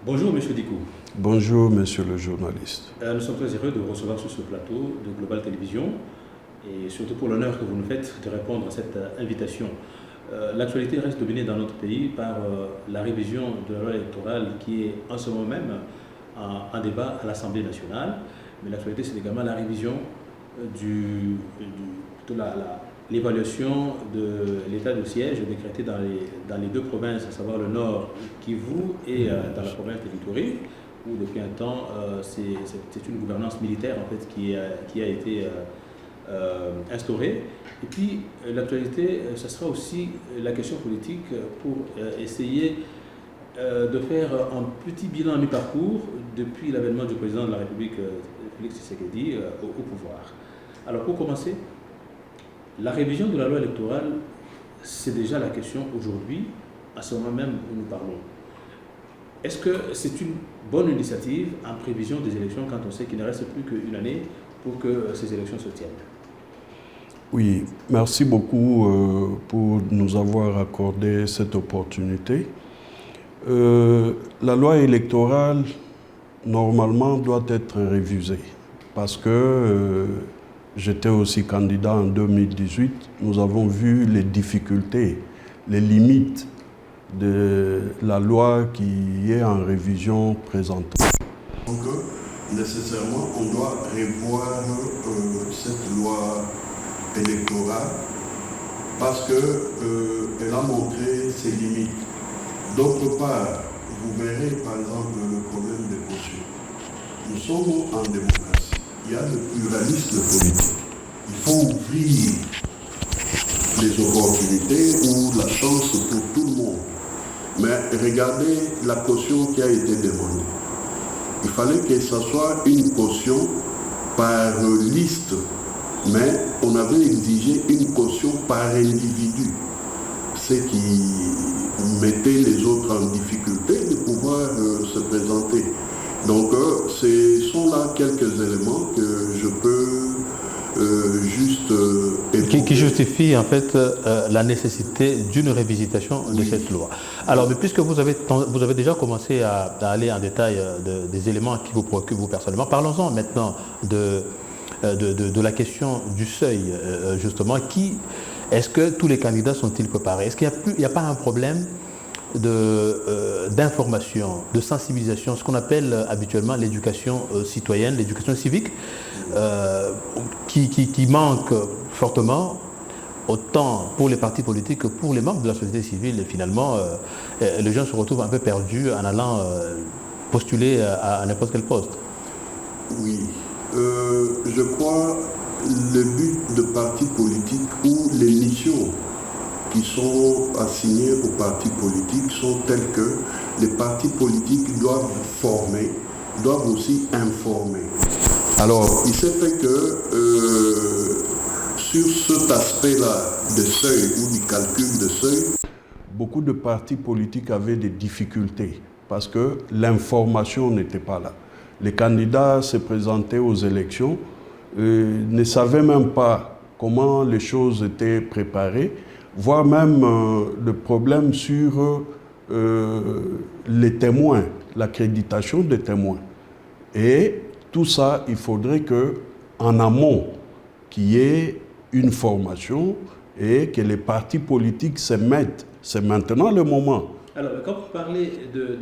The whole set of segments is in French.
Bonjour Monsieur Dicou. Bonjour Monsieur le journaliste. Nous sommes très heureux de vous recevoir sur ce plateau de Global Télévision et surtout pour l'honneur que vous nous faites de répondre à cette invitation. L'actualité reste dominée dans notre pays par la révision de la loi électorale qui est en ce moment même en débat à l'Assemblée nationale. Mais l'actualité, c'est également la révision de l'évaluation de l'état de siège décrété dans les deux provinces, à savoir le Nord, Kivu, et dans la province de l'Ituri, où depuis un temps, c'est une gouvernance militaire en fait, qui a été instaurée. Et puis, l'actualité, ce sera aussi la question politique pour essayer de faire un petit bilan à mi-parcours depuis l'avènement du président de la République, Félix Tshisekedi, au pouvoir. Alors, pour commencer, la révision de la loi électorale, c'est déjà la question aujourd'hui, à ce moment même où nous parlons. Est-ce que c'est une bonne initiative en prévision des élections quand on sait qu'il ne reste plus qu'une année pour que ces élections se tiennent? Oui, merci beaucoup pour nous avoir accordé cette opportunité. La loi électorale, normalement, doit être révisée parce que j'étais aussi candidat en 2018. Nous avons vu les difficultés, les limites de la loi qui est en révision présentée. Donc, nécessairement, on doit revoir cette loi électorale parce qu'elle a montré ses limites. D'autre part, vous verrez par exemple le problème des cautions. Nous sommes en démocratie. Il y a le pluralisme politique. Il faut ouvrir les opportunités ou la chance pour tout le monde. Mais regardez la caution qui a été demandée. Il fallait que ce soit une caution par liste, mais on avait exigé une caution par individu, ce qui mettait les autres en difficulté de pouvoir se présenter. Donc, ce sont là quelques éléments que je peux juste qui justifie en fait la nécessité d'une révisitation de cette loi. Alors, mais puisque vous avez déjà commencé à aller en détail des éléments qui vous préoccupent vous personnellement, parlons-en maintenant de la question du seuil, justement. Est-ce que tous les candidats sont-ils préparés? Est-ce qu'il n'y a pas un problème d'information, de sensibilisation, ce qu'on appelle habituellement l'éducation citoyenne, l'éducation civique, qui manque fortement, autant pour les partis politiques que pour les membres de la société civile. Et finalement, les gens se retrouvent un peu perdus en allant postuler à n'importe quel poste. Oui, je crois le but de partis politiques ou les missions qui sont assignés aux partis politiques sont tels que les partis politiques doivent former, doivent aussi informer. Alors, il s'est fait que sur cet aspect-là de seuil ou du calcul de seuil, beaucoup de partis politiques avaient des difficultés parce que l'information n'était pas là. Les candidats se présentaient aux élections, ne savaient même pas comment les choses étaient préparées, voire même le problème sur les témoins, l'accréditation des témoins. Et tout ça, il faudrait qu'en amont, qu'il y ait une formation et que les partis politiques se mettent. C'est maintenant le moment. Alors, quand vous parlez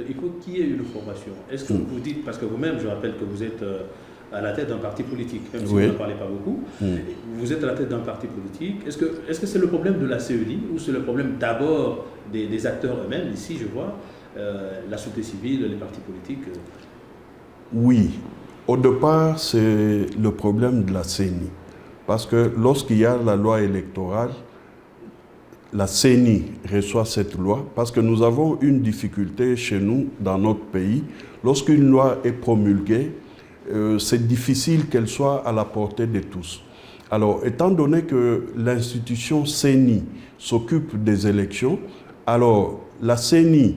il faut qu'il y ait une formation, est-ce que vous dites, parce que vous-même, je rappelle que vous êtes à la tête d'un parti politique, même si vous ne parlez pas beaucoup, vous êtes à la tête d'un parti politique. Est-ce que c'est le problème de la CENI ou c'est le problème d'abord des acteurs eux-mêmes? Ici, je vois la société civile, les partis politiques. Oui, au départ, c'est le problème de la CENI. Parce que lorsqu'il y a la loi électorale, la CENI reçoit cette loi parce que nous avons une difficulté chez nous, dans notre pays. Lorsqu'une loi est promulguée, c'est difficile qu'elle soit à la portée de tous. Alors, étant donné que l'institution CENI s'occupe des élections, alors la CENI,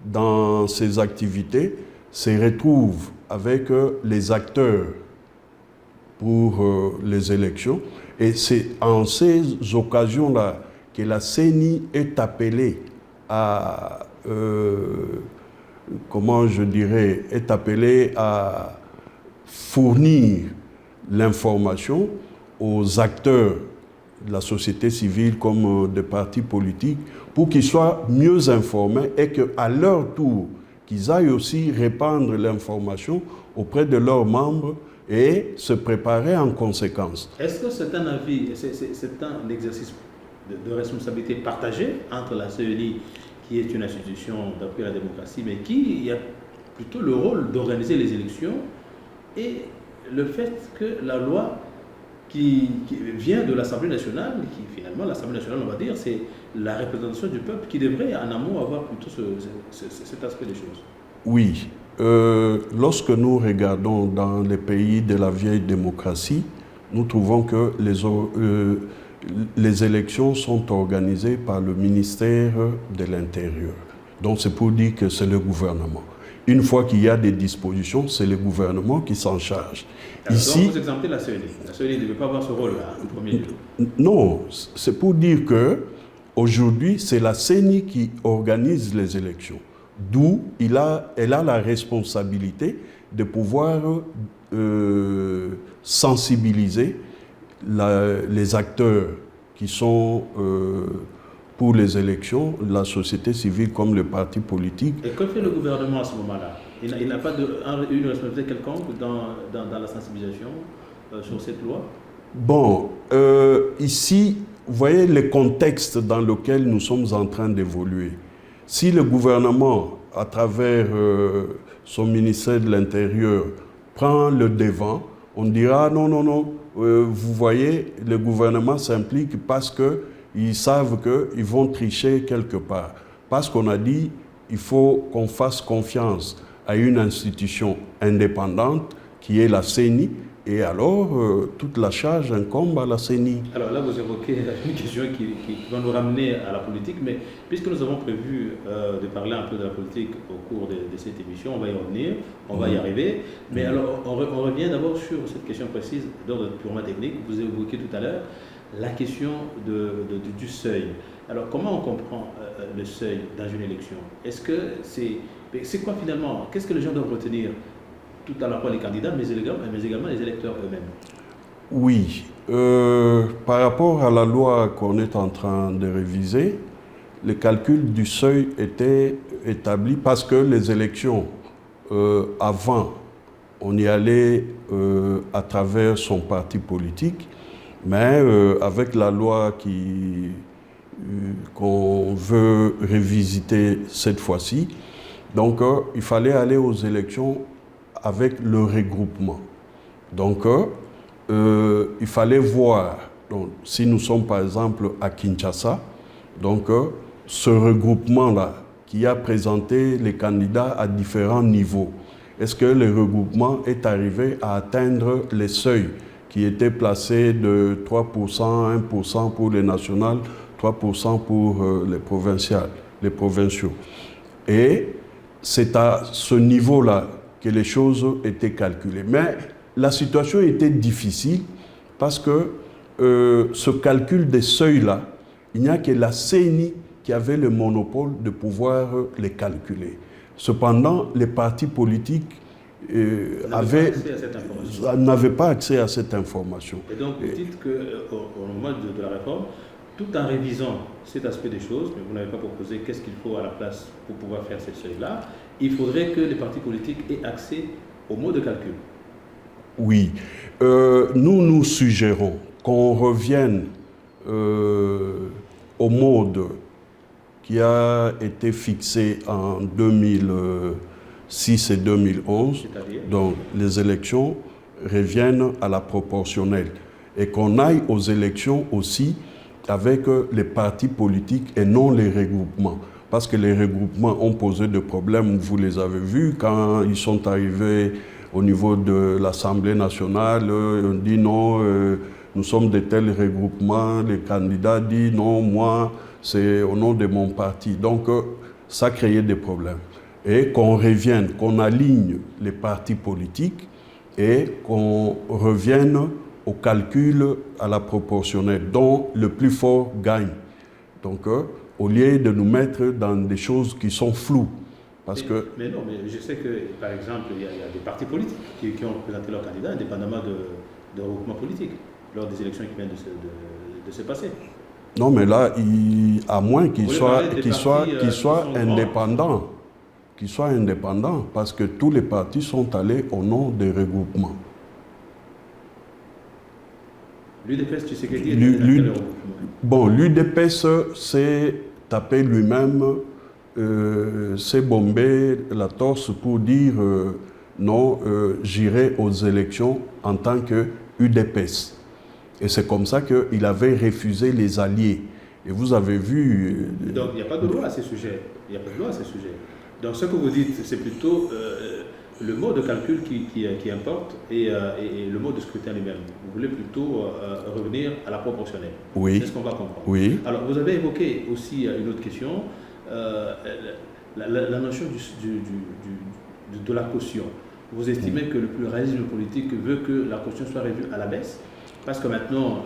dans ses activités, se retrouve avec les acteurs pour les élections. Et c'est en ces occasions-là que la CENI est appelée à comment je dirais, est appelé à fournir l'information aux acteurs de la société civile comme des partis politiques pour qu'ils soient mieux informés et qu'à leur tour, qu'ils aillent aussi répandre l'information auprès de leurs membres et se préparer en conséquence. Est-ce que c'est un avis, c'est un exercice de responsabilité partagée entre la CENI, qui est une institution d'appui à la démocratie, mais qui a plutôt le rôle d'organiser les élections, et le fait que la loi qui vient de l'Assemblée nationale, qui finalement, l'Assemblée nationale, on va dire, c'est la représentation du peuple qui devrait en amont avoir plutôt cet aspect des choses? Oui. Lorsque nous regardons dans les pays de la vieille démocratie, nous trouvons que les élections sont organisées par le ministère de l'Intérieur. Donc c'est pour dire que c'est le gouvernement. Une fois qu'il y a des dispositions, c'est le gouvernement qui s'en charge. Alors, ici, donc vous exemptez la CENI. La CENI ne devait pas avoir ce rôle-là en premier lieu. Non, c'est pour dire que aujourd'hui, c'est la CENI qui organise les élections. D'où elle a la responsabilité de pouvoir sensibiliser les acteurs qui sont pour les élections, la société civile comme le parti politique. Et que fait le gouvernement à ce moment-là? Il n'a pas une responsabilité quelconque dans la sensibilisation sur cette loi? Bon, ici, vous voyez le contexte dans lequel nous sommes en train d'évoluer. Si le gouvernement, à travers son ministère de l'Intérieur, prend le devant, on dira non, non, non, vous voyez, le gouvernement s'implique parce qu'ils savent qu'ils vont tricher quelque part. Parce qu'on a dit il faut qu'on fasse confiance à une institution indépendante qui est la CENI, et alors toute la charge incombe à la CENI. Alors là, vous évoquez une question qui va nous ramener à la politique, mais puisque nous avons prévu de parler un peu de la politique au cours de cette émission, on va y revenir, on va y arriver. Mais alors, on revient d'abord sur cette question précise d'ordre purement technique. Vous évoquez tout à l'heure la question du seuil. Alors, comment on comprend le seuil dans une élection? Est-ce que c'est quoi finalement? Qu'est-ce que les gens doivent retenir? Tout à la fois les candidats, mais également les électeurs eux-mêmes. Oui. Par rapport à la loi qu'on est en train de réviser, le calcul du seuil était établi parce que les élections, avant, on y allait à travers son parti politique, mais avec la loi qu'on veut révisiter cette fois-ci, donc il fallait aller aux élections avec le regroupement. Donc, il fallait voir, donc, si nous sommes par exemple à Kinshasa, donc ce regroupement-là qui a présenté les candidats à différents niveaux, est-ce que le regroupement est arrivé à atteindre les seuils qui étaient placés de 3%, 1% pour les nationales, 3% pour les provinciaux. Et c'est à ce niveau-là que les choses étaient calculées. Mais la situation était difficile parce que ce calcul des seuils-là, il n'y a que la CENI qui avait le monopole de pouvoir les calculer. Cependant, les partis politiques n'avaient pas accès à cette information. Et donc, vous dites qu'au moment de la réforme, tout en révisant cet aspect des choses, mais vous n'avez pas proposé qu'est-ce qu'il faut à la place pour pouvoir faire ces seuils-là, il faudrait que les partis politiques aient accès au mode de calcul. Oui. Nous suggérons qu'on revienne au mode qui a été fixé en 2006 et 2011. Donc, les élections reviennent à la proportionnelle. Et qu'on aille aux élections aussi avec les partis politiques et non les regroupements. Parce que les regroupements ont posé des problèmes, vous les avez vus, quand ils sont arrivés au niveau de l'Assemblée nationale, on dit non, nous sommes de tels regroupements, les candidats disent non, moi, c'est au nom de mon parti. Donc, ça créait des problèmes. Et qu'on revienne, qu'on aligne les partis politiques et qu'on revienne au calcul à la proportionnelle, dont le plus fort gagne. Donc, au lieu de nous mettre dans des choses qui sont floues, Mais non, mais je sais que, par exemple, il y a des partis politiques qui ont présenté leurs candidats indépendamment de regroupements politiques lors des élections qui viennent de se passer. Non, mais là, à moins qu'ils soient indépendants. Qu'ils soient indépendants, parce que tous les partis sont allés au nom des regroupements. L'UDPS, tu sais qu'il y a des regroupements. Bon, l'UDPS s'est tapé lui-même, s'est bombé la torse pour dire non, j'irai aux élections en tant que UDPS. Et c'est comme ça qu'il avait refusé les alliés. Et vous avez vu... Donc il n'y a pas de loi à ce sujet. Il n'y a pas de loi à ce sujet. Donc ce que vous dites, c'est plutôt le mode de calcul qui importe et le mode de scrutin lui-même. Vous voulez plutôt revenir à la proportionnelle. Oui. C'est ce qu'on va comprendre. Oui. Alors vous avez évoqué aussi une autre question, la notion de la caution. Vous estimez que le pluralisme politique veut que la caution soit revue à la baisse, parce que maintenant,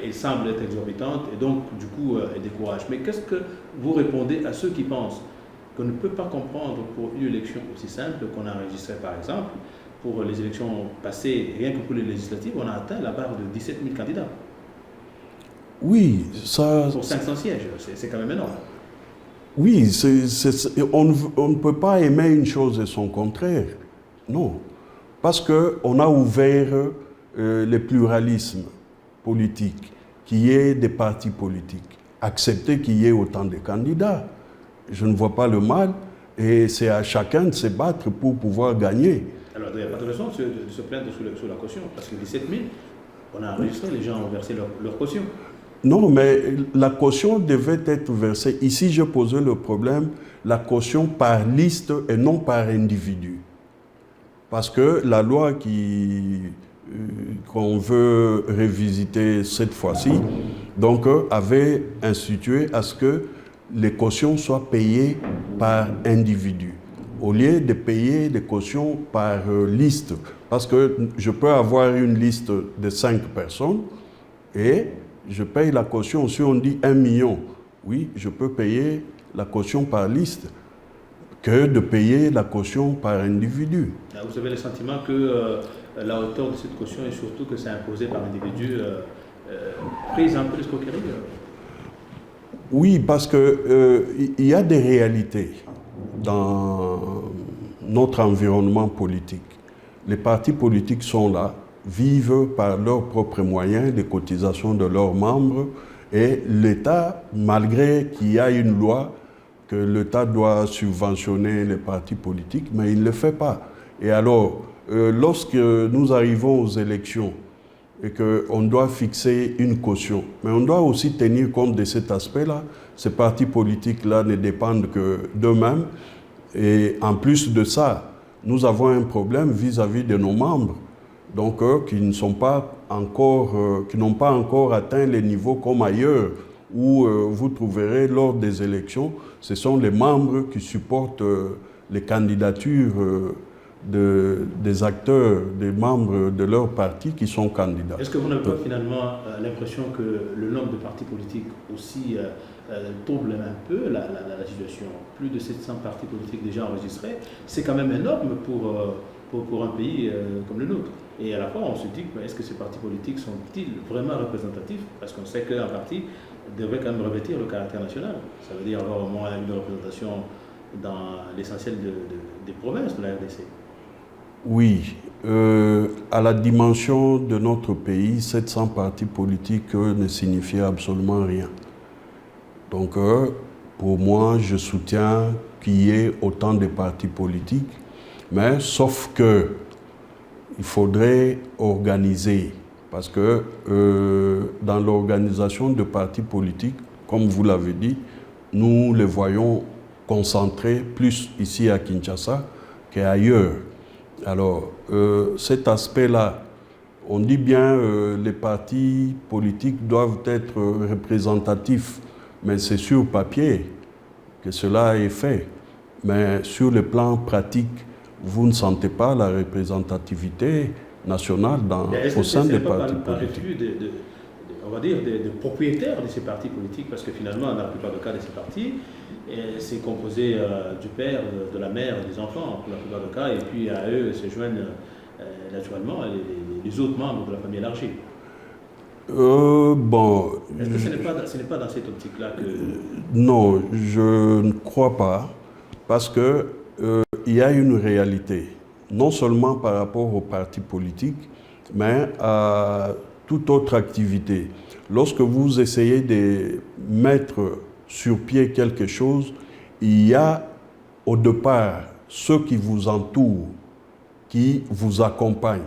elle semble être exorbitante et donc, du coup, elle décourage. Mais qu'est-ce que vous répondez à ceux qui pensent qu'on ne peut pas comprendre pour une élection aussi simple qu'on a enregistrée, par exemple, pour les élections passées, rien que pour les législatives, on a atteint la barre de 17 000 candidats. Oui, ça... Pour 500 sièges, c'est quand même énorme. Oui, on ne peut pas aimer une chose et son contraire. Non. Parce qu'on a ouvert le pluralisme politique, qu'il y ait des partis politiques, accepter qu'il y ait autant de candidats. Je ne vois pas le mal et c'est à chacun de se battre pour pouvoir gagner. Alors, il n'y a pas de raison de se plaindre sur la caution, parce que 17 000, on a enregistré, les gens ont versé leur caution. Non, mais la caution devait être versée. Ici, je posais le problème, la caution par liste et non par individu. Parce que la loi qu'on veut revisiter cette fois-ci, donc avait institué à ce que les cautions soient payées par individu, au lieu de payer des cautions par liste. Parce que je peux avoir une liste de 5 personnes et je paye la caution. Si on dit 1 million, oui, je peux payer la caution par liste que de payer la caution par individu. Vous avez le sentiment que la hauteur de cette caution et surtout que c'est imposé par individu prise un peu l'escroquerie? Oui, parce qu'il y a des réalités dans notre environnement politique. Les partis politiques sont là, vivent par leurs propres moyens, des cotisations de leurs membres, et l'État, malgré qu'il y a une loi que l'État doit subventionner les partis politiques, mais il ne le fait pas. Et alors, lorsque nous arrivons aux élections et qu'on doit fixer une caution, mais on doit aussi tenir compte de cet aspect-là. Ces partis politiques-là ne dépendent que d'eux-mêmes. Et en plus de ça, nous avons un problème vis-à-vis de nos membres, donc qui n'ont pas encore atteint les niveaux comme ailleurs, où vous trouverez lors des élections, ce sont les membres qui supportent les candidatures des acteurs, des membres de leur parti qui sont candidats. Est-ce que vous n'avez pas finalement l'impression que le nombre de partis politiques aussi trouble un peu la situation? Plus de 700 partis politiques déjà enregistrés, c'est quand même énorme pour un pays comme le nôtre. Et à la fois, on se dit, est-ce que ces partis politiques sont-ils vraiment représentatifs? Parce qu'on sait qu'un parti devrait quand même revêtir le caractère national. Ça veut dire avoir au moins une représentation dans l'essentiel des provinces de la RDC. Oui, à la dimension de notre pays, 700 partis politiques ne signifient absolument rien. Donc, pour moi, je soutiens qu'il y ait autant de partis politiques, mais sauf que il faudrait organiser, parce que dans l'organisation de partis politiques, comme vous l'avez dit, nous les voyons concentrés plus ici à Kinshasa qu'ailleurs. Alors, cet aspect-là, on dit bien les partis politiques doivent être représentatifs, mais c'est sur papier que cela est fait. Mais sur le plan pratique, vous ne sentez pas la représentativité nationale au sein des partis politiques. On va dire des propriétaires de ces partis politiques, parce que finalement, dans la plupart des cas de ces partis, c'est composé du père, de la mère, des enfants, pour la plupart des cas, et puis à eux se joignent naturellement les autres membres de la famille élargie. Bon. Est-ce que ce n'est pas dans cette optique-là que... Non, je ne crois pas, parce que il y a une réalité, non seulement par rapport aux partis politiques, mais à toute autre activité. Lorsque vous essayez de mettre sur pied quelque chose, il y a au départ ceux qui vous entourent, qui vous accompagnent.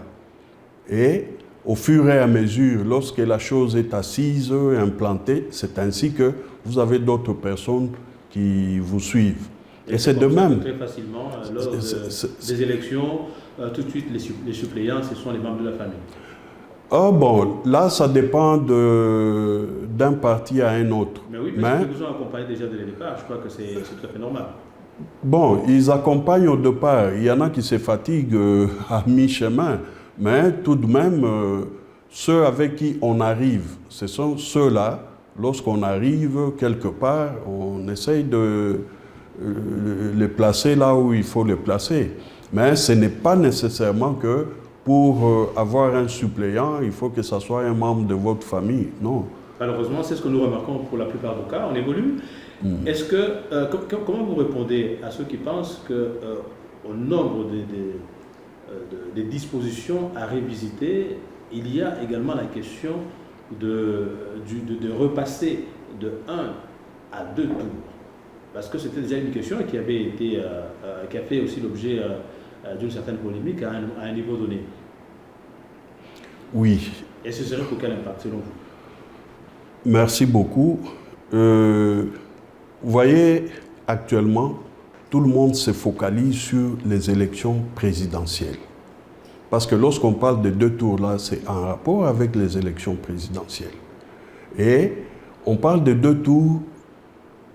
Et au fur et à mesure, lorsque la chose est assise et implantée, c'est ainsi que vous avez d'autres personnes qui vous suivent. Et c'est de même. Très facilement, lors des élections, tout de suite, les suppléants, ce sont les membres de la famille. Ah bon, là, ça dépend d'un parti à un autre. Mais oui, mais ils vous ont accompagné déjà dès le départ. Je crois que c'est tout à fait normal. Bon, ils accompagnent au départ. Il y en a qui se fatiguent à mi-chemin. Mais tout de même, ceux avec qui on arrive, ce sont ceux-là, lorsqu'on arrive quelque part, on essaye de les placer là où il faut les placer. Mais ce n'est pas nécessairement que pour avoir un suppléant, il faut que ce soit un membre de votre famille. Non. Malheureusement, c'est ce que nous remarquons pour la plupart des cas. On évolue. Est-ce que, comment vous répondez à ceux qui pensent qu'au nombre des dispositions à revisiter, il y a également la question de repasser de 1 à 2 tours? Parce que c'était déjà une question qui avait été, qui a fait aussi l'objet d'une certaine polémique à un niveau donné. Oui. Et ce serait pour quel impact selon vous? Merci beaucoup. Vous voyez, actuellement, tout le monde se focalise sur les élections présidentielles. Parce que lorsqu'on parle de 2 tours, là, c'est en rapport avec les élections présidentielles. Et on parle de 2 tours,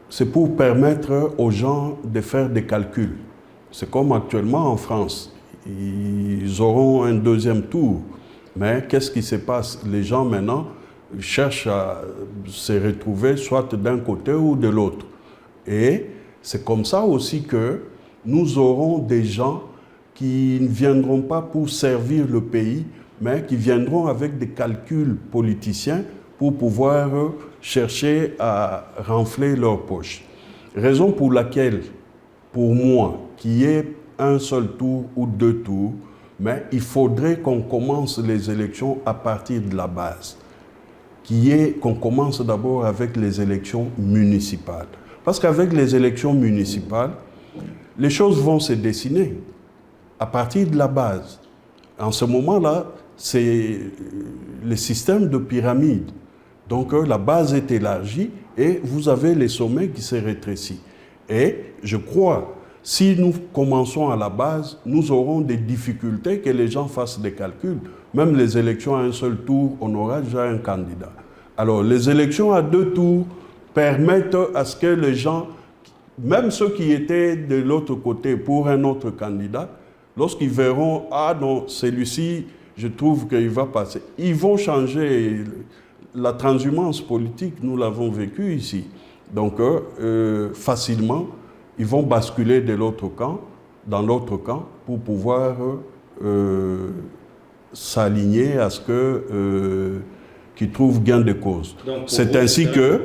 c'est pour permettre aux gens de faire des calculs. C'est comme actuellement en France. Ils auront un 2e tour. Mais qu'est-ce qui se passe? Les gens maintenant cherchent à se retrouver soit d'un côté ou de l'autre. Et c'est comme ça aussi que nous aurons des gens qui ne viendront pas pour servir le pays, mais qui viendront avec des calculs politiciens pour pouvoir chercher à renfler leurs poches. Raison pour laquelle, pour moi, qu'il y ait un seul tour ou 2 tours, mais il faudrait qu'on commence les élections à partir de la base. Qu'on commence d'abord avec les élections municipales. Parce qu'avec les élections municipales, les choses vont se dessiner à partir de la base. En ce moment-là, c'est le système de pyramide. Donc la base est élargie et vous avez les sommets qui se rétrécissent. Et je crois, si nous commençons à la base, nous aurons des difficultés que les gens fassent des calculs. Même les élections à un seul tour, on aura déjà un candidat. Alors les élections à 2 tours permettent à ce que les gens, même ceux qui étaient de l'autre côté pour un autre candidat, lorsqu'ils verront, ah non, celui-ci, je trouve qu'il va passer, ils vont changer. La transhumance politique, nous l'avons vécu ici. Donc, facilement, ils vont basculer de l'autre camp, dans l'autre camp, pour pouvoir s'aligner à ce qu'ils trouvent gain de cause. C'est ainsi que,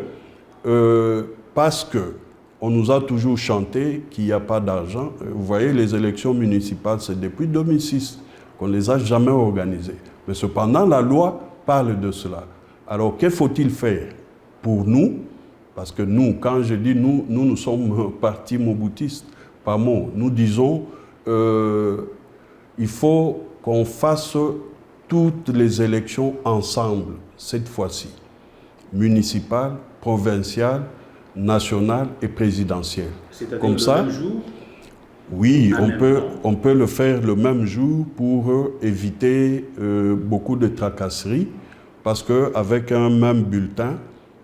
parce que on nous a toujours chanté qu'il n'y a pas d'argent. Vous voyez, les élections municipales, c'est depuis 2006 qu'on ne les a jamais organisées. Mais cependant, la loi parle de cela. Alors, que faut-il faire pour nous? Parce que nous, quand je dis nous, nous sommes parti moboutiste, pas moi. Nous disons, il faut qu'on fasse toutes les élections ensemble, cette fois-ci. Municipales, provinciales, nationale et présidentielle. C'est-à-dire comme le ça, même jour? Oui, on peut le faire le même jour pour éviter beaucoup de tracasseries, parce qu'avec un même bulletin,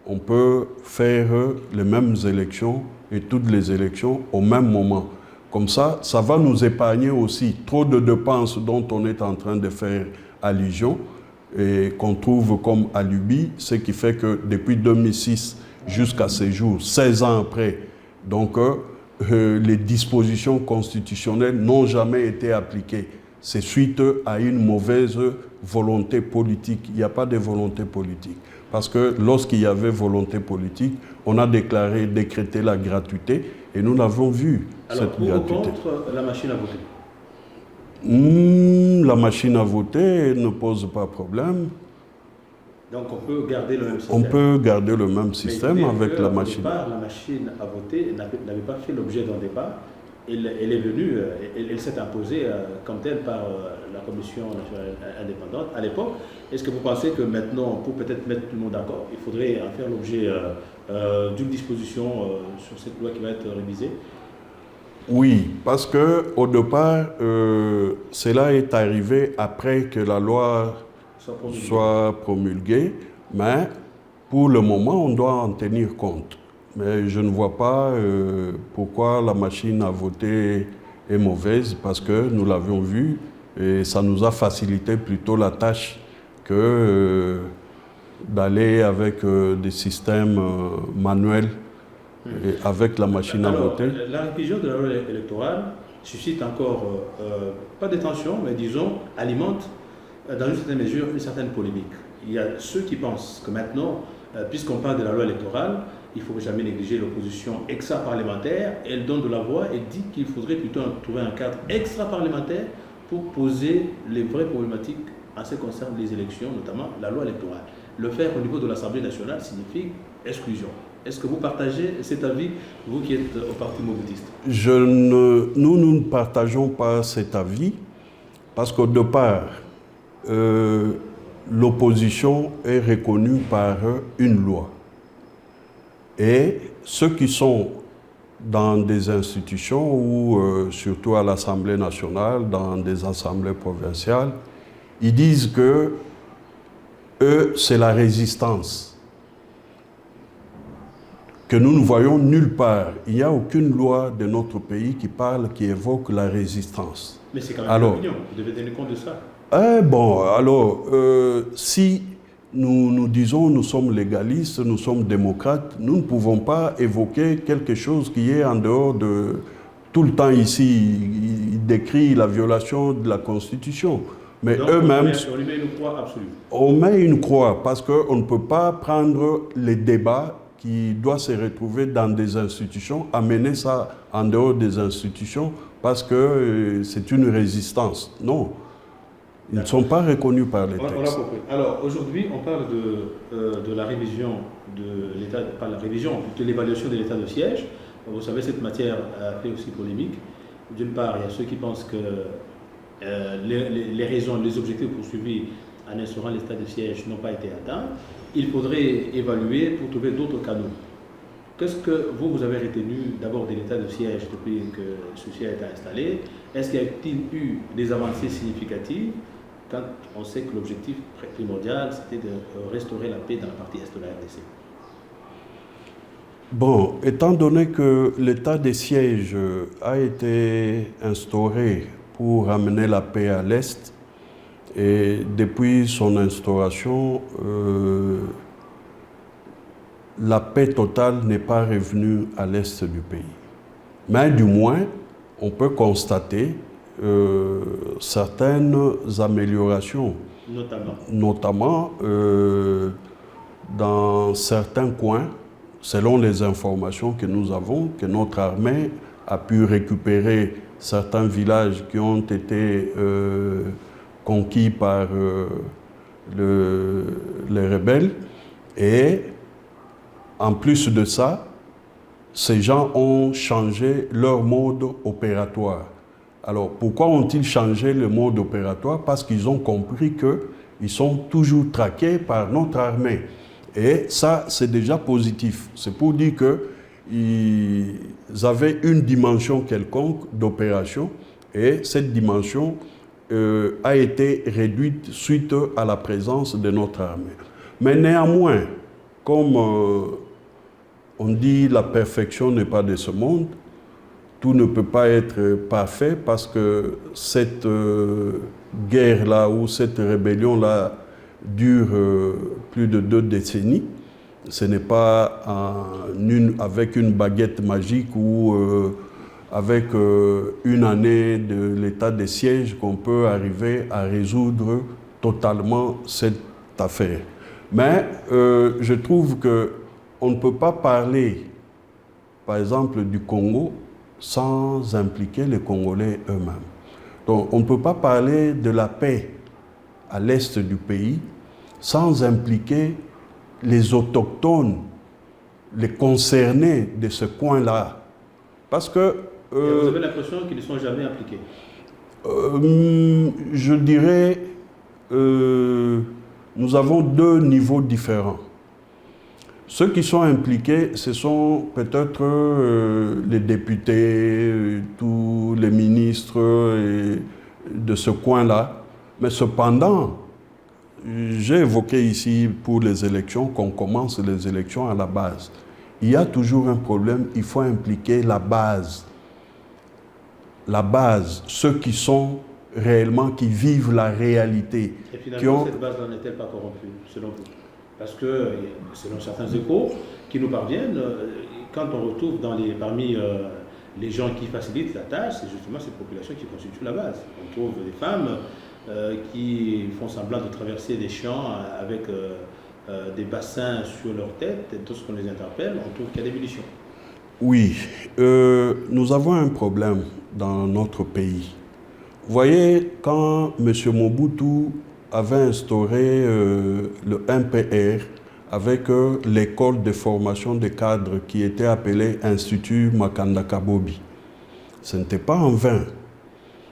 on peut faire les mêmes élections et toutes les élections au même moment. Comme ça, ça va nous épargner aussi trop de dépenses dont on est en train de faire allusion et qu'on trouve comme alibi, ce qui fait que depuis 2006 jusqu'à ces jours, 16 ans après, Donc, les dispositions constitutionnelles n'ont jamais été appliquées. C'est suite à une mauvaise volonté politique. Il n'y a pas de volonté politique. Parce que lorsqu'il y avait volonté politique, on a décrété la gratuité et nous l'avons vu, cette gratuité. Alors, contre la machine à voter? La machine à voter ne pose pas problème. Donc on peut garder le même système. On peut garder le même système avec la machine. Au départ, la machine à voter n'avait pas fait l'objet d'un débat. Elle est venue, elle s'est imposée comme telle par la Commission nationale indépendante à l'époque. Est-ce que vous pensez que maintenant, pour peut-être mettre tout le monde d'accord, il faudrait en faire l'objet d'une disposition sur cette loi qui va être révisée? Oui, parce qu'au départ, cela est arrivé après que la loi soit promulguée, mais pour le moment, on doit en tenir compte. Mais je ne vois pas pourquoi la machine à voter est mauvaise, parce que nous l'avions vu et ça nous a facilité plutôt la tâche que d'aller avec des systèmes manuels et avec la machine à voter. La révision de la loi électorale suscite encore, pas de tension, mais disons, alimente dans une certaine mesure une certaine polémique. Il y a ceux qui pensent que maintenant, puisqu'on parle de la loi électorale, il ne faut jamais négliger l'opposition extra-parlementaire. Elle donne de la voix et dit qu'il faudrait plutôt trouver un cadre extra-parlementaire pour poser les vraies problématiques en ce qui concerne les élections, notamment la loi électorale. Le faire au niveau de l'Assemblée nationale signifie exclusion. Est-ce que vous partagez cet avis, vous qui êtes au Parti Moboutiste? Nous ne partageons pas cet avis parce qu'au départ, l'opposition est reconnue par une loi. Et ceux qui sont dans des institutions ou surtout à l'Assemblée nationale, dans des assemblées provinciales, ils disent que eux, c'est la résistance. Que nous ne voyons nulle part. Il n'y a aucune loi de notre pays qui évoque la résistance. Mais c'est quand même une opinion, vous devez tenir compte de ça. Si nous disons nous sommes légalistes, nous sommes démocrates, nous ne pouvons pas évoquer quelque chose qui est en dehors de... Tout le temps ici, ils décrivent la violation de la Constitution. Mais eux-mêmes... On lui met une croix absolue. On met une croix parce qu'on ne peut pas prendre les débats qui doivent se retrouver dans des institutions, amener ça en dehors des institutions parce que c'est une résistance. Non. Ils ne sont pas reconnus par les textes. On l'a compris. Alors, aujourd'hui, on parle de la révision de l'état, pas la révision, de l'évaluation de l'état de siège. Vous savez, cette matière a fait aussi polémique. D'une part, il y a ceux qui pensent que les raisons, les objectifs poursuivis en instaurant l'état de siège n'ont pas été atteints. Il faudrait évaluer pour trouver d'autres canaux. Qu'est-ce que vous avez retenu d'abord de l'état de siège depuis que ceci a été installé? Est-ce qu'il y a eu des avancées significatives quand on sait que l'objectif primordial, c'était de restaurer la paix dans la partie est de la RDC? Bon, étant donné que l'état de siège a été instauré pour amener la paix à l'Est, et depuis son instauration, la paix totale n'est pas revenue à l'Est du pays. Mais du moins, on peut constater certaines améliorations, notamment dans certains coins, selon les informations que nous avons, que notre armée a pu récupérer certains villages qui ont été conquis par les rebelles. Et en plus de ça, ces gens ont changé leur mode opératoire. Alors, pourquoi ont-ils changé le mode opératoire? Parce qu'ils ont compris qu'ils sont toujours traqués par notre armée. Et ça, c'est déjà positif. C'est pour dire qu'ils avaient une dimension quelconque d'opération et cette dimension a été réduite suite à la présence de notre armée. Mais néanmoins, comme on dit, la perfection n'est pas de ce monde, tout ne peut pas être parfait parce que cette guerre-là ou cette rébellion-là dure plus de 2 décennies. Ce n'est pas avec une baguette magique ou avec une année de l'état de siège qu'on peut arriver à résoudre totalement cette affaire. Mais je trouve qu'on ne peut pas parler, par exemple, du Congo sans impliquer les Congolais eux-mêmes. Donc on ne peut pas parler de la paix à l'est du pays sans impliquer les autochtones, les concernés de ce coin-là. Parce que... Et vous avez l'impression qu'ils ne sont jamais impliqués? Je dirais, nous avons deux niveaux différents. Ceux qui sont impliqués, ce sont peut-être les députés, tous les ministres de ce coin-là. Mais cependant, j'ai évoqué ici pour les élections, qu'on commence les élections à la base. Il y a toujours un problème, il faut impliquer la base. La base, ceux qui sont réellement, qui vivent la réalité. Et finalement, cette base n'en est-elle pas corrompue, selon vous? Parce que, selon certains échos qui nous parviennent, quand on retrouve parmi les gens qui facilitent la tâche, c'est justement cette population qui constitue la base. On trouve des femmes qui font semblant de traverser des champs avec des bassins sur leur tête, et lorsqu'on les interpelle, on trouve qu'il y a des munitions. Oui, nous avons un problème dans notre pays. Vous voyez, quand M. Mobutu avait instauré le MPR avec l'école de formation des cadres qui était appelée Institut Makanda Kabobi, ce n'était pas en vain.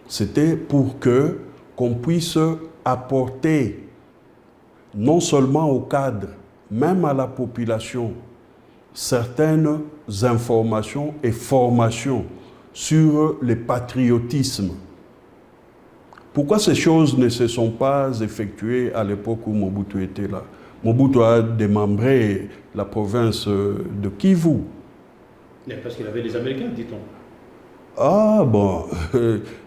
C'était pour qu'on puisse apporter non seulement aux cadres, même à la population, certaines informations et formations sur le patriotisme. Pourquoi ces choses ne se sont pas effectuées à l'époque où Mobutu était là? Mobutu a démembré la province de Kivu. Parce qu'il avait les Américains, dit-on. Ah bon,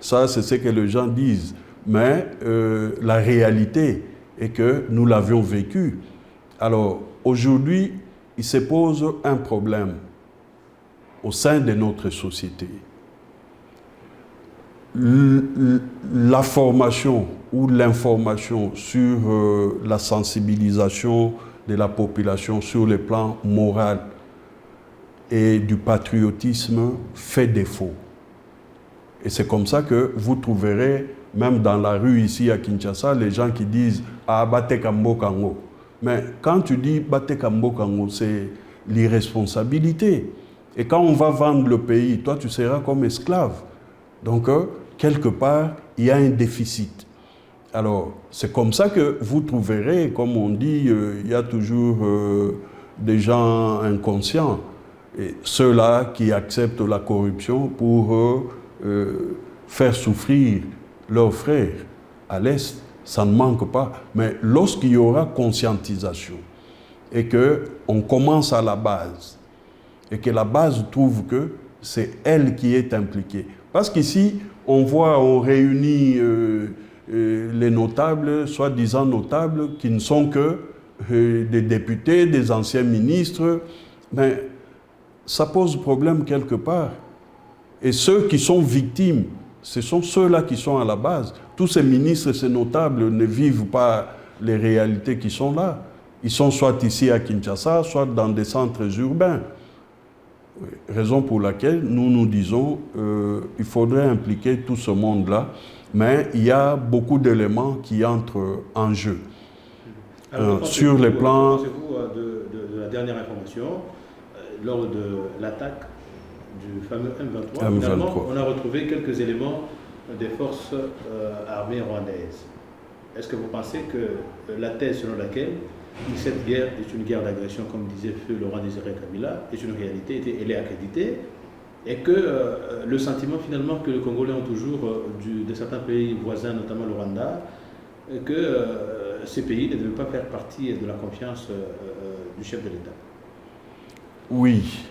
ça c'est ce que les gens disent. Mais la réalité est que nous l'avions vécu. Alors aujourd'hui, il se pose un problème au sein de notre société. La formation ou l'information sur la sensibilisation de la population sur le plan moral et du patriotisme fait défaut. Et c'est comme ça que vous trouverez, même dans la rue ici à Kinshasa, les gens qui disent « Ah, Bateka Mbokango ». Mais quand tu dis « Bateka Mbokango », c'est l'irresponsabilité. Et quand on va vendre le pays, toi tu seras comme esclave. Donc, quelque part, il y a un déficit. Alors, c'est comme ça que vous trouverez, comme on dit, il y a toujours des gens inconscients, et ceux-là qui acceptent la corruption pour faire souffrir leurs frères à l'Est. Ça ne manque pas. Mais lorsqu'il y aura conscientisation et qu'on commence à la base, et que la base trouve que c'est elle qui est impliquée. Parce qu'ici, on réunit les notables, soi-disant notables, qui ne sont que des députés, des anciens ministres. Mais ça pose problème quelque part. Et ceux qui sont victimes, ce sont ceux-là qui sont à la base. Tous ces ministres, ces notables ne vivent pas les réalités qui sont là. Ils sont soit ici à Kinshasa, soit dans des centres urbains. Raison pour laquelle nous nous disons qu'il faudrait impliquer tout ce monde-là, mais il y a beaucoup d'éléments qui entrent en jeu. Alors, sur les plans... Pensez-vous de la dernière information, lors de l'attaque du fameux M23, finalement, on a retrouvé quelques éléments des forces armées rwandaises. Est-ce que vous pensez que la thèse selon laquelle cette guerre est une guerre d'agression, comme disait Feu Laurent Désiré Kabila, est une réalité, elle est accréditée, et que le sentiment finalement que les Congolais ont toujours de certains pays voisins, notamment le Rwanda, que ces pays ne devaient pas faire partie de la confiance du chef de l'État? Oui.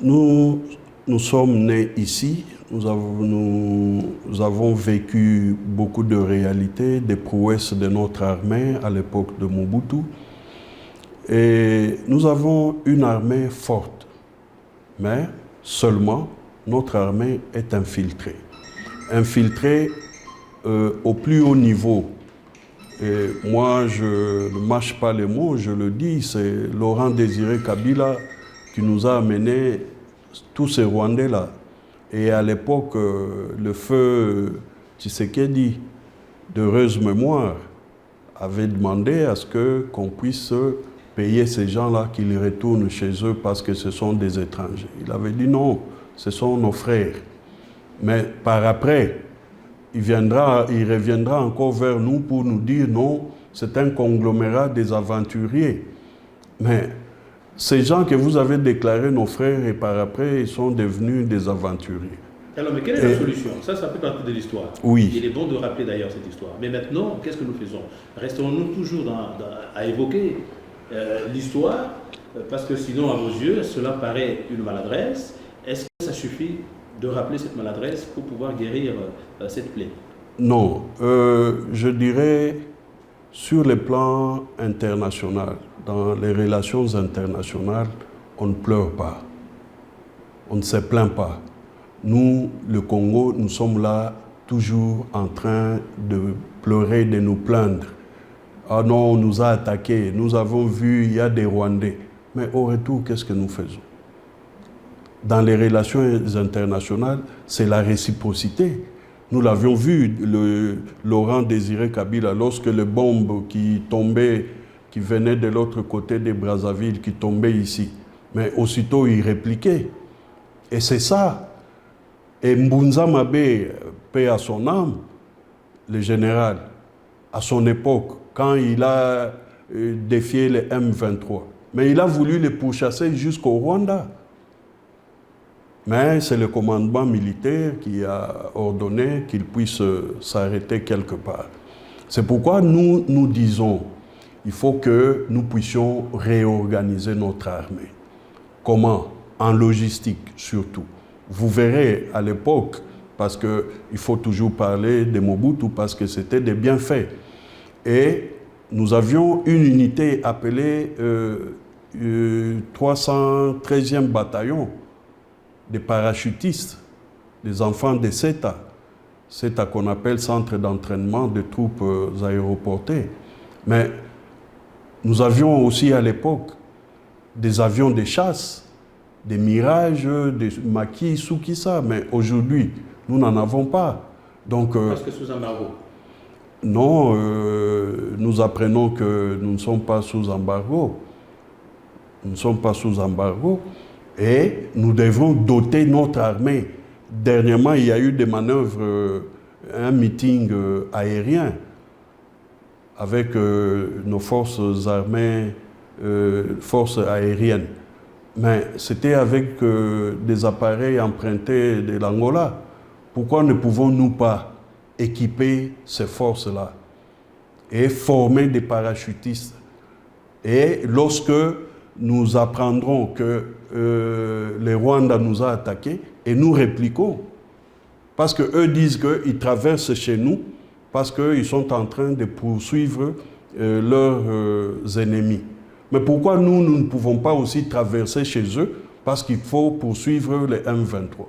Nous sommes nés ici, nous avons vécu beaucoup de réalités, des prouesses de notre armée à l'époque de Mobutu. Et nous avons une armée forte, mais seulement notre armée est infiltrée. Infiltrée au plus haut niveau. Et moi, je ne mâche pas les mots, je le dis, c'est Laurent Désiré Kabila qui nous a amené tous ces Rwandais-là. Et à l'époque, le feu Tshisekedi, d'heureuse mémoire, avait demandé à ce qu'on puisse payer ces gens-là qu'ils retournent chez eux parce que ce sont des étrangers. Il avait dit non, ce sont nos frères. Mais par après, il reviendra encore vers nous pour nous dire non, c'est un conglomérat des aventuriers. Mais ces gens que vous avez déclarés nos frères et par après, ils sont devenus des aventuriers. Alors, mais quelle est la solution? Ça fait partie de l'histoire. Oui. Il est bon de rappeler d'ailleurs cette histoire. Mais maintenant, qu'est-ce que nous faisons? Restons-nous toujours à évoquer l'histoire, parce que sinon, à vos yeux, cela paraît une maladresse. Est-ce que ça suffit de rappeler cette maladresse pour pouvoir guérir cette plaie? Non. Je dirais, sur le plan international, dans les relations internationales, on ne pleure pas. On ne se plaint pas. Nous, le Congo, nous sommes là toujours en train de pleurer, de nous plaindre. Ah non, on nous a attaqués, nous avons vu, il y a des Rwandais. Mais au retour, qu'est-ce que nous faisons? Dans les relations internationales, c'est la réciprocité. Nous l'avions vu, Laurent Désiré Kabila, lorsque les bombes qui tombaient, qui venaient de l'autre côté de Brazzaville, qui tombaient ici. Mais aussitôt, il répliquait. Et c'est ça. Et Mbunza Mabé, paix à son âme, le général, à son époque, quand il a défié les M23, mais il a voulu les pourchasser jusqu'au Rwanda. Mais c'est le commandement militaire qui a ordonné qu'il puisse s'arrêter quelque part. C'est pourquoi nous disons, il faut que nous puissions réorganiser notre armée. Comment? En logistique surtout. Vous verrez à l'époque, parce qu'il faut toujours parler de Mobutu, parce que c'était des bienfaits. Et nous avions une unité appelée 313e bataillon des parachutistes, des enfants de CETA. CETA qu'on appelle Centre d'entraînement de troupes aéroportées. Mais nous avions aussi à l'époque des avions de chasse, des Mirages, des Maquis, Soukissa, mais aujourd'hui, nous n'en avons pas. Donc, parce que sous embargo? Non, nous apprenons que nous ne sommes pas sous embargo. Nous ne sommes pas sous embargo et nous devons doter notre armée. Dernièrement, il y a eu des manœuvres, un meeting aérien avec nos forces armées, forces aériennes. Mais c'était avec des appareils empruntés de l'Angola. Pourquoi ne pouvons-nous pas équiper ces forces-là et former des parachutistes? Et lorsque nous apprendrons que les Rwandais nous ont attaqués, et nous répliquons, parce qu'eux disent qu'ils traversent chez nous, parce qu'ils sont en train de poursuivre leurs ennemis. Mais pourquoi nous ne pouvons pas aussi traverser chez eux? Parce qu'il faut poursuivre les M23.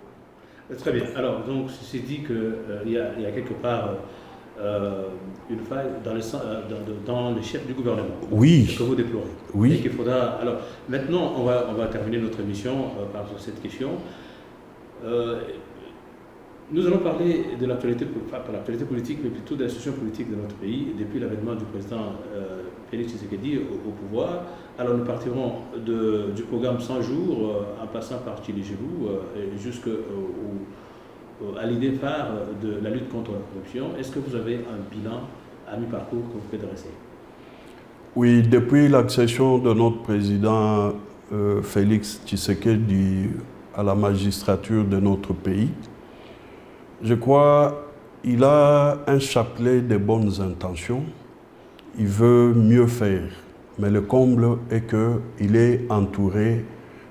Très bien. Alors, donc, c'est dit qu'il y a quelque part une faille dans le chef du gouvernement. Oui. Ce que vous déplorez. Oui. Et qu'il faudra... Alors, maintenant, on va terminer notre émission par cette question. Nous allons parler de l'actualité, pas l'actualité politique, mais plutôt de la situation politique de notre pays depuis l'avènement du président Félix Tshisekedi au pouvoir. Alors nous partirons du programme 100 jours, en passant par Tchili-Gelou, jusqu'à l'idée phare de la lutte contre la corruption. Est-ce que vous avez un bilan à mi-parcours que vous pouvez dresser? Oui, depuis l'accession de notre président Félix Tshisekedi à la magistrature de notre pays, je crois qu'il a un chapelet de bonnes intentions. Il veut mieux faire. Mais le comble est qu'il est entouré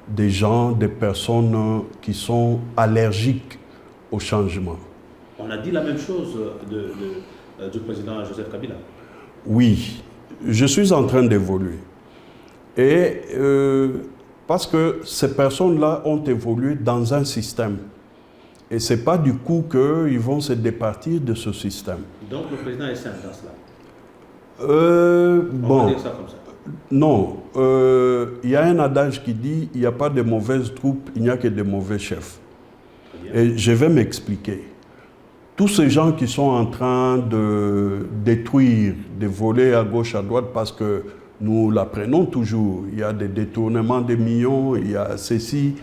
des gens, des personnes qui sont allergiques au changement. On a dit la même chose du président Joseph Kabila. Oui, je suis en train d'évoluer. Et parce que ces personnes-là ont évolué dans un système. Et ce n'est pas du coup qu'ils vont se départir de ce système. Donc le président est sain dans cela. Bon, On va dire ça comme ça. non. Il y a un adage qui dit il n'y a pas de mauvaises troupes, il n'y a que de mauvais chefs. Et je vais m'expliquer. Tous ces gens qui sont en train de détruire, de voler à gauche, à droite, parce que nous l'apprenons toujours, il y a des détournements de millions, il y a ceci.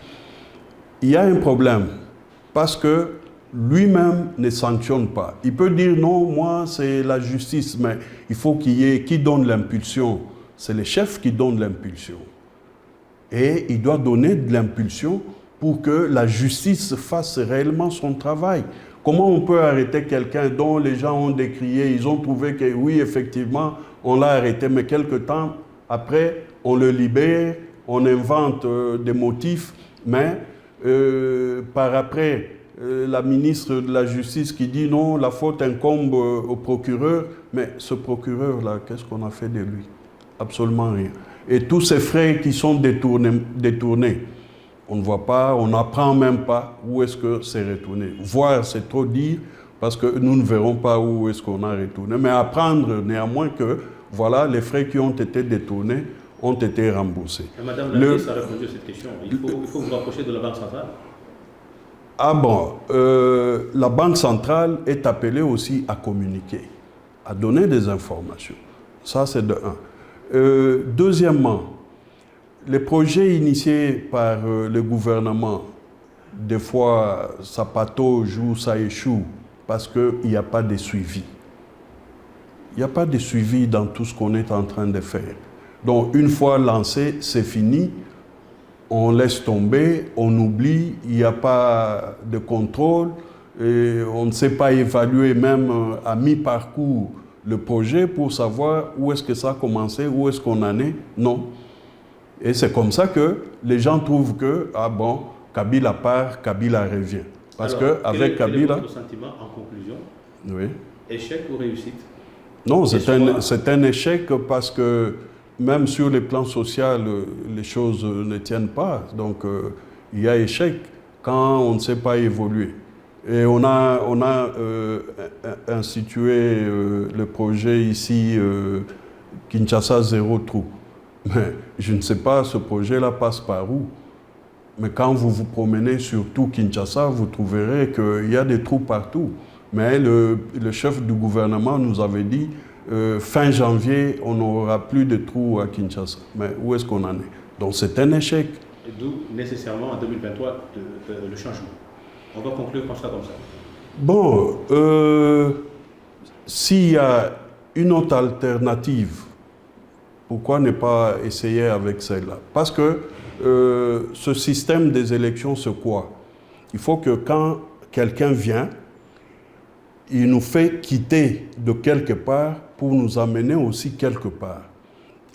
Il y a un problème, parce que lui-même ne sanctionne pas. Il peut dire non, moi c'est la justice, mais il faut qu'il y ait qui donne l'impulsion. C'est le chef qui donne l'impulsion. Et il doit donner de l'impulsion pour que la justice fasse réellement son travail. Comment on peut arrêter quelqu'un dont les gens ont décrié, ils ont trouvé que oui, effectivement, on l'a arrêté, mais quelque temps après, on le libère, on invente des motifs, mais par après, la ministre de la Justice qui dit non, la faute incombe au procureur, mais ce procureur-là, qu'est-ce qu'on a fait de lui? Absolument rien. Et tous ces frais qui sont détournés, on ne voit pas, on n'apprend même pas où est-ce que c'est retourné. Voir, c'est trop dire, parce que nous ne verrons pas où est-ce qu'on a retourné. Mais apprendre néanmoins que, voilà, les frais qui ont été détournés ont été remboursés. Et Madame la ministre a répondu à cette question. Il faut vous rapprocher de la Banque centrale. Ah bon, la Banque centrale est appelée aussi à communiquer, à donner des informations. Ça, c'est de un. Deuxièmement, les projets initiés par le gouvernement, des fois, ça patauge ou ça échoue parce qu'il n'y a pas de suivi. Il n'y a pas de suivi dans tout ce qu'on est en train de faire. Donc, une fois lancé, c'est fini. On laisse tomber, on oublie, il n'y a pas de contrôle, et on ne sait pas évaluer même à mi-parcours le projet pour savoir où est-ce que ça a commencé, où est-ce qu'on en est. Non. Et c'est comme ça que les gens trouvent que, ah bon, Kabila part, Kabila revient. Parce qu'avec Kabila... Quel est votre sentiment en conclusion? Oui. Échec ou réussite? Non, c'est un échec parce que même sur le plan social, les choses ne tiennent pas. Donc, il y a échec quand on ne sait pas évoluer. Et on a institué le projet ici, Kinshasa Zéro Trou. Mais je ne sais pas, ce projet-là passe par où. Mais quand vous vous promenez sur tout Kinshasa, vous trouverez qu'il y a des trous partout. Mais le chef du gouvernement nous avait dit fin janvier, on n'aura plus de trous à Kinshasa. Mais où est-ce qu'on en est? Donc c'est un échec. Et d'où nécessairement en 2023 le changement. On va conclure comme ça. Bon, s'il y a une autre alternative, pourquoi ne pas essayer avec celle-là? Parce que ce système des élections, c'est quoi? Il faut que quand quelqu'un vient, il nous fait quitter de quelque part pour nous amener aussi quelque part.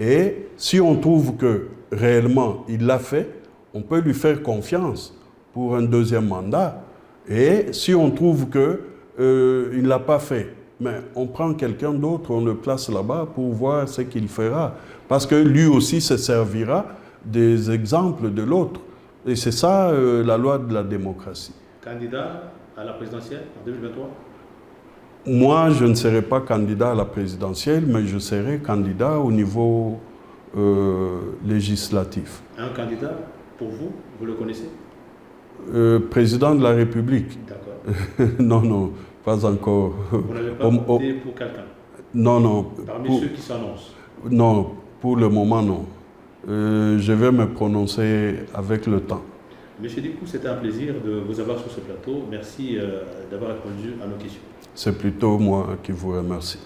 Et si on trouve que réellement il l'a fait, on peut lui faire confiance pour un deuxième mandat. Et si on trouve qu'il ne l'a pas fait, mais on prend quelqu'un d'autre, on le place là-bas pour voir ce qu'il fera. Parce que lui aussi se servira des exemples de l'autre. Et c'est ça la loi de la démocratie. Candidat à la présidentielle en 2023? Moi, je ne serai pas candidat à la présidentielle, mais je serai candidat au niveau législatif. Un candidat, pour vous, vous le connaissez? Président de la République. D'accord. Non, pas encore. Vous n'avez pas voté pour quelqu'un? Non. Parmi ceux qui s'annoncent? Non, pour le moment, non. Je vais me prononcer avec le temps. Monsieur Dikou, c'était un plaisir de vous avoir sur ce plateau. Merci d'avoir répondu à nos questions. C'est plutôt moi qui vous remercie.